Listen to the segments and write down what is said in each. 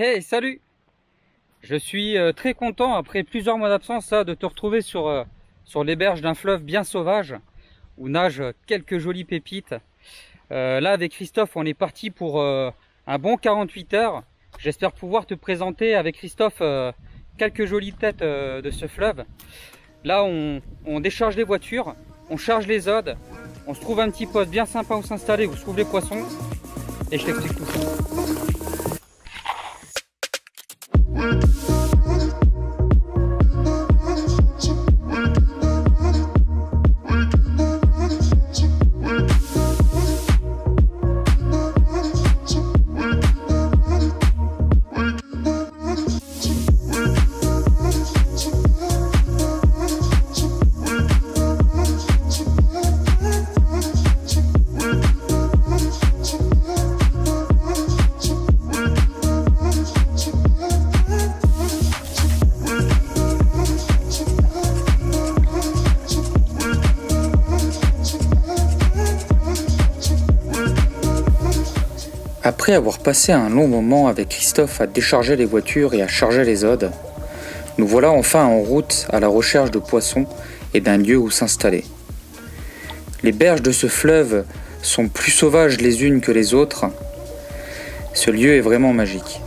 Hey, salut! Je suis très content, après plusieurs mois d'absence, de te retrouver sur les berges d'un fleuve bien sauvage, où nagent quelques jolies pépites. Là, avec Christophe, on est parti pour un bon 48 heures. J'espère pouvoir te présenter avec Christophe quelques jolies têtes de ce fleuve. Là, on décharge les voitures, on charge les odes, on se trouve un petit poste bien sympa où s'installer, où se trouvent les poissons, et je t'explique tout ça. Après avoir passé un long moment avec Christophe à décharger les voitures et à charger les odes, nous voilà enfin en route à la recherche de poissons et d'un lieu où s'installer. Les berges de ce fleuve sont plus sauvages les unes que les autres. Ce lieu est vraiment magique.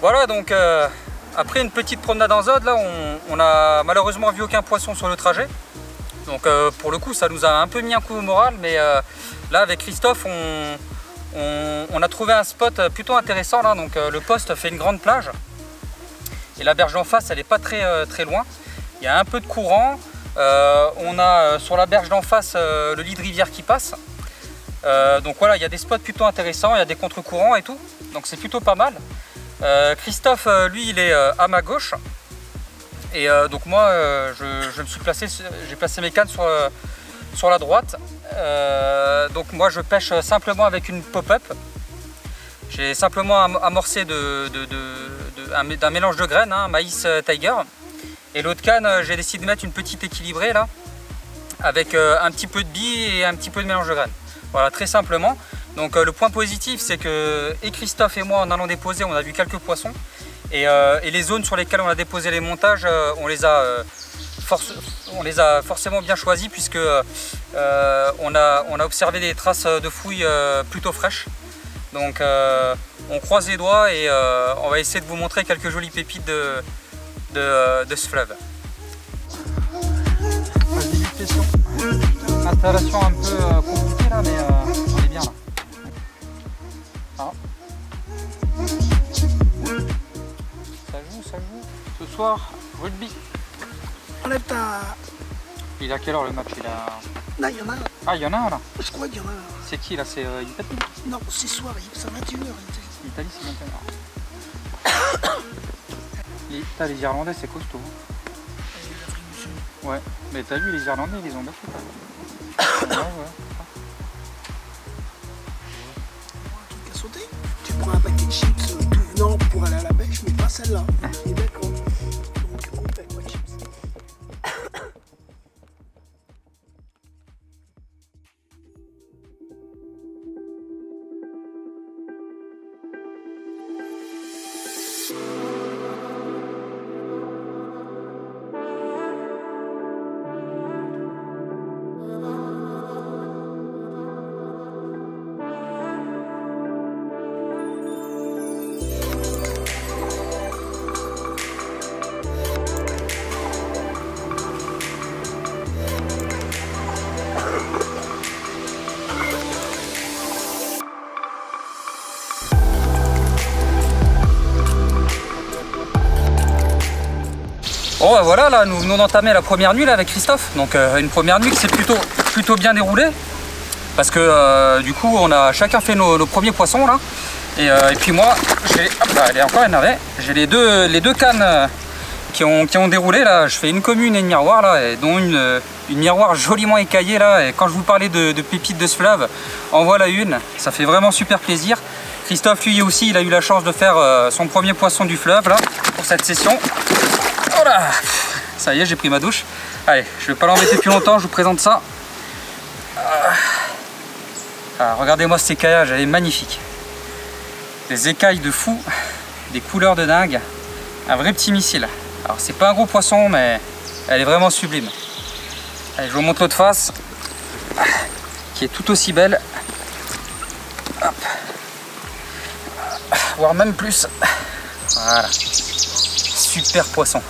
Voilà, donc après une petite promenade en zode, là on a malheureusement vu aucun poisson sur le trajet. Donc pour le coup ça nous a un peu mis un coup au moral, mais là avec Christophe on a trouvé un spot plutôt intéressant là. Donc le poste fait une grande plage et la berge en face elle n'est pas très loin. Il y a un peu de courant, on a sur la berge d'en face le lit de rivière qui passe. Donc voilà, il y a des spots plutôt intéressants, il y a des contre-courants et tout, donc c'est plutôt pas mal. Christophe, lui, il est à ma gauche et donc moi, je me suis placé, j'ai placé mes cannes sur la droite. Donc moi, je pêche simplement avec une pop-up. J'ai simplement amorcé d'un mélange de graines, hein, maïs tiger. Et l'autre canne, j'ai décidé de mettre une petite équilibrée là, avec un petit peu de billes et un petit peu de mélange de graines. Voilà, très simplement. Donc le point positif, c'est que et Christophe et moi en allant déposer, on a vu quelques poissons et les zones sur lesquelles on a déposé les montages, on les a forcément bien choisies, puisque on a observé des traces de fouilles plutôt fraîches. Donc on croise les doigts et on va essayer de vous montrer quelques jolies pépites de ce fleuve. Installation un peu compliquée là, mais on est bien là. Ça joue. Ce soir, rugby. On est à... Il est à quelle heure le match? Là, il y en a un. Ah, il y en a un là? Je crois qu'il y en a un. C'est qui là? C'est Italie? Non, c'est soir, c'est 21h. L'Italie, c'est 21h. Les Irlandais, c'est costaud. Ouais, mais t'as vu les Irlandais, ils ont battu quoi. Ouais. À sauter. Tu prends un paquet de chips tout venant pour aller à la pêche, mais pas celle-là. Et d'accord. Donc on fait pas de chips. Bon bah voilà, là nous venons d'entamer la première nuit là, avec Christophe. Donc une première nuit qui s'est plutôt bien déroulée. Parce que du coup on a chacun fait nos premiers poissons là. Et puis moi, elle est encore énervée. J'ai les deux cannes qui ont déroulé là. Je fais une commune et une miroir là, et dont une miroir joliment écaillée là. Et quand je vous parlais de pépites de ce fleuve, en voilà une. Ça fait vraiment super plaisir. Christophe lui aussi, il a eu la chance de faire son premier poisson du fleuve là pour cette session. Voilà, ça y est, j'ai pris ma douche. Allez, je vais pas l'embêter plus longtemps, je vous présente ça. Regardez-moi cet écaillage, elle est magnifique. Des écailles de fou, des couleurs de dingue, un vrai petit missile. Alors c'est pas un gros poisson, mais elle est vraiment sublime. Allez, je vous montre l'autre face, qui est tout aussi belle. Hop. Voire même plus. Voilà. Super poisson.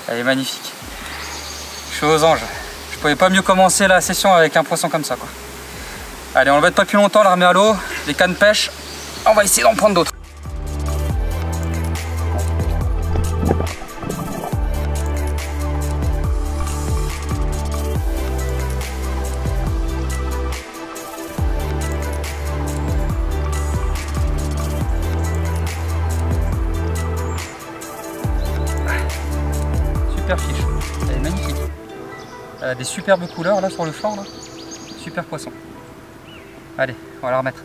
Elle est magnifique. Je suis aux anges. Je pouvais pas mieux commencer la session avec un poisson comme ça quoi. Allez, on l'embête pas plus longtemps, on la remet à l'eau, les cannes pêche. On va essayer d'en prendre d'autres. Super fiche, elle est magnifique. Elle a des superbes couleurs là sur le flanc là. Super poisson. Allez, on va la remettre.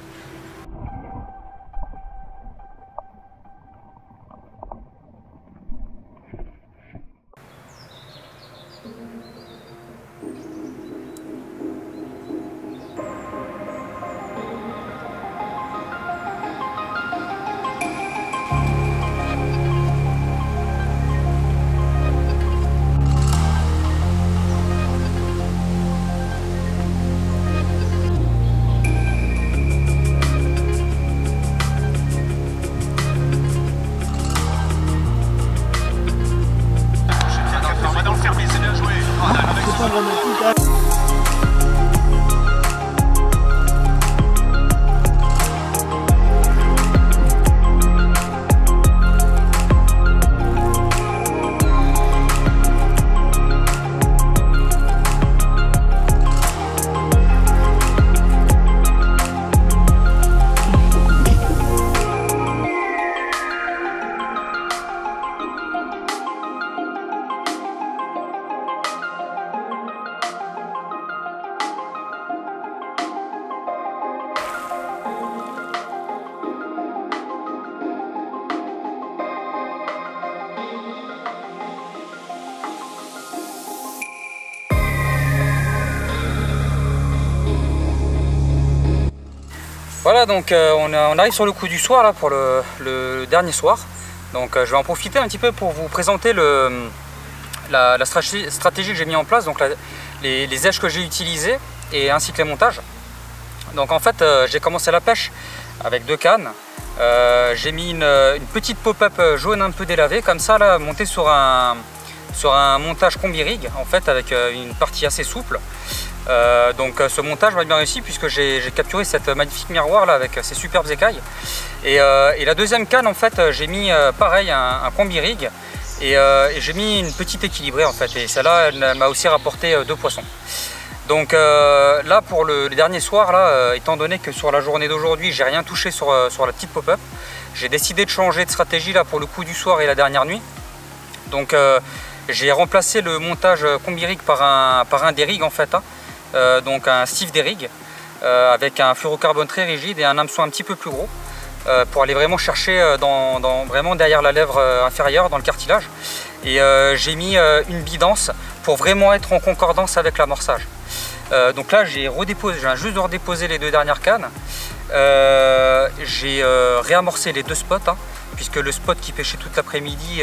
Voilà, donc on arrive sur le coup du soir là pour le dernier soir. Donc je vais en profiter un petit peu pour vous présenter la stratégie que j'ai mis en place, donc les èches que j'ai utilisées et ainsi que les montages. Donc en fait j'ai commencé la pêche avec 2 cannes. J'ai mis une petite pop-up jaune un peu délavée comme ça là, montée sur un montage combi rig en fait, avec une partie assez souple. Donc ce montage m'a bien réussi puisque j'ai capturé cette magnifique miroir là avec ces superbes écailles. Et la deuxième canne en fait j'ai mis pareil un combi rig et j'ai mis une petite équilibrée en fait, et celle-là elle m'a aussi rapporté 2 poissons. Donc là pour le dernier soir là, étant donné que sur la journée d'aujourd'hui j'ai rien touché sur la petite pop-up, j'ai décidé de changer de stratégie là pour le coup du soir et la dernière nuit. Donc J'ai remplacé le montage combi rig par un dérig en fait, hein. Donc un stiff dérig avec un fluorocarbone très rigide et un hameçon un petit peu plus gros pour aller vraiment chercher vraiment derrière la lèvre inférieure dans le cartilage. Et j'ai mis une bidance pour vraiment être en concordance avec l'amorçage. Donc là j'ai juste de redéposer les 2 dernières cannes. J'ai réamorcé les 2 spots, hein, puisque le spot qui pêchait toute l'après-midi,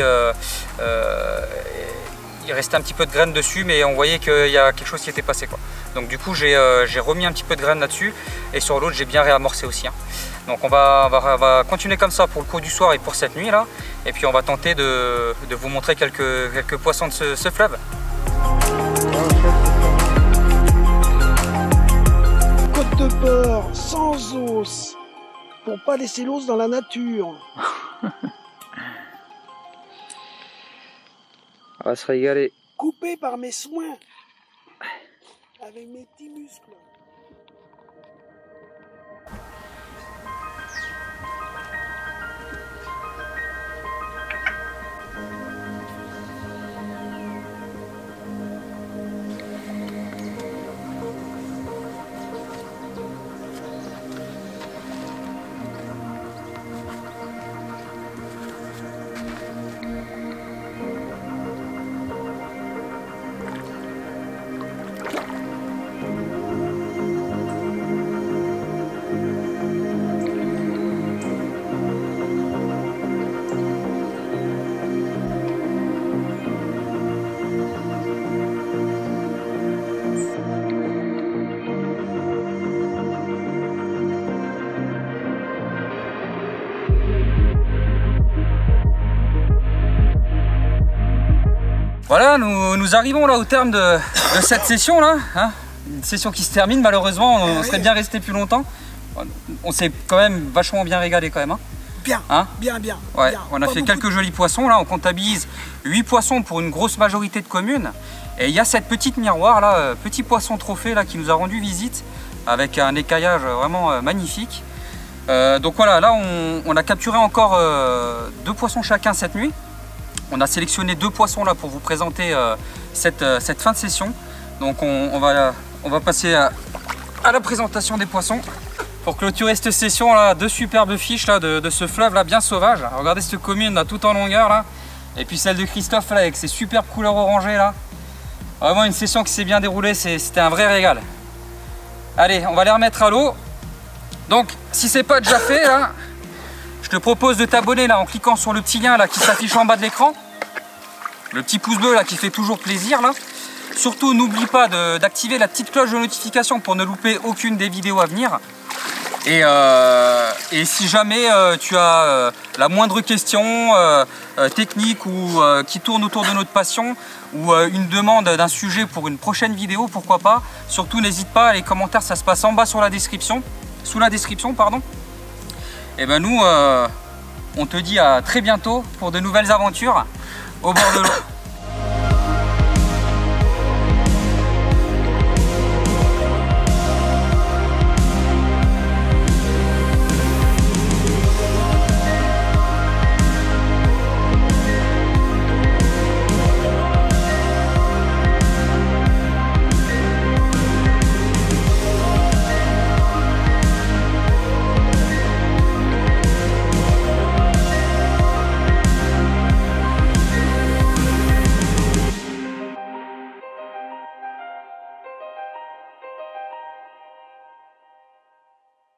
il restait un petit peu de graines dessus, mais on voyait qu'il y a quelque chose qui était passé, quoi. Donc du coup j'ai remis un petit peu de graines là-dessus, et sur l'autre j'ai bien réamorcé aussi, hein. Donc on va continuer comme ça pour le coup du soir et pour cette nuit là, et puis on va tenter de vous montrer quelques poissons de ce fleuve. Côte de porc sans os, pour pas laisser l'os dans la nature. On va se régaler. Coupé par mes soins, avec mes petits muscles. Voilà, nous arrivons là au terme de cette session là, hein. Une session qui se termine malheureusement, on serait bien resté plus longtemps. On s'est quand même vachement bien régalé quand même, hein. Bien, hein, bien. Ouais, bien. on a fait quelques jolis poissons là, on comptabilise 8 poissons pour une grosse majorité de communes. Et il y a cette petite miroir là, petit poisson trophée là qui nous a rendu visite avec un écaillage vraiment magnifique. Donc voilà, là on a capturé encore 2 poissons chacun cette nuit. On a sélectionné 2 poissons là pour vous présenter cette fin de session. Donc on va passer à la présentation des poissons. Pour clôturer cette session là, 2 superbes fiches là, de ce fleuve là bien sauvage. Regardez cette commune là tout en longueur là. Et puis celle de Christophe là avec ses superbes couleurs orangées là. Vraiment une session qui s'est bien déroulée, c'était un vrai régal. Allez, on va les remettre à l'eau. Donc si c'est pas déjà fait là, je te propose de t'abonner là en cliquant sur le petit lien là qui s'affiche en bas de l'écran. Le petit pouce bleu là qui fait toujours plaisir là. Surtout n'oublie pas d'activer la petite cloche de notification pour ne louper aucune des vidéos à venir. Et si jamais tu as la moindre question technique ou qui tourne autour de notre passion ou une demande d'un sujet pour une prochaine vidéo, pourquoi pas, surtout n'hésite pas, les commentaires ça se passe en bas sous la description, pardon. Et ben nous on te dit à très bientôt pour de nouvelles aventures au bord de l'eau.